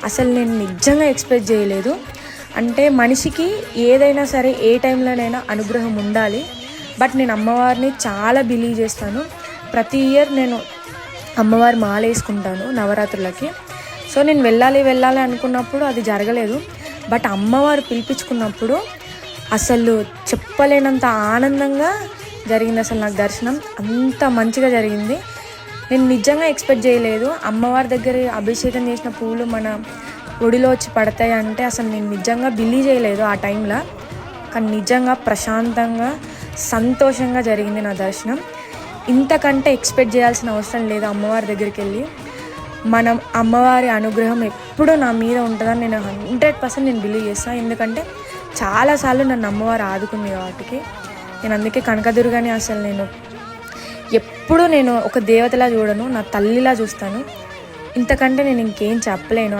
అసలు నేను నిజంగా ఎక్స్పెక్ట్ చేయలేదు. అంటే మనిషికి ఏదైనా సరే ఏ టైంలోనైనా అనుగ్రహం ఉండాలి. బట్ నేను అమ్మవారిని చాలా బిలీవ్ చేస్తాను. ప్రతి ఇయర్ నేను అమ్మవారి మాల వేసుకుంటాను నవరాత్రులకి. సో నేను వెళ్ళాలి అనుకున్నప్పుడు అది జరగలేదు. బట్ అమ్మవారు పిలిపించుకున్నప్పుడు అసలు చెప్పలేనంత ఆనందంగా జరిగింది. అసలు నాకు దర్శనం అంత మంచిగా జరిగింది. నేను నిజంగా ఎక్స్పెక్ట్ చేయలేదు. అమ్మవారి దగ్గర అభిషేకం చేసిన పూలు మన ఒడిలో వచ్చి పడతాయి అంటే అసలు నేను నిజంగా బిలీవ్ చేయలేదు ఆ టైంలో. కానీ నిజంగా ప్రశాంతంగా సంతోషంగా జరిగింది నా దర్శనం. ఇంతకంటే ఎక్స్పెక్ట్ చేయాల్సిన అవసరం లేదు. అమ్మవారి దగ్గరికి వెళ్ళి మనం అమ్మవారి అనుగ్రహం ఎప్పుడూ నా మీద ఉంటుందని నేను 100% నేను బిలీవ్ చేస్తాను. ఎందుకంటే చాలాసార్లు నన్ను అమ్మవారు ఆదుకుంది కాబట్టి. నేను అందుకే కనకదుర్గని అసలు నేను ఎప్పుడూ నేను ఒక దేవతలా చూడను, నా తల్లిలా చూస్తాను. ఇంతకంటే నేను ఇంకేం చెప్పలేను.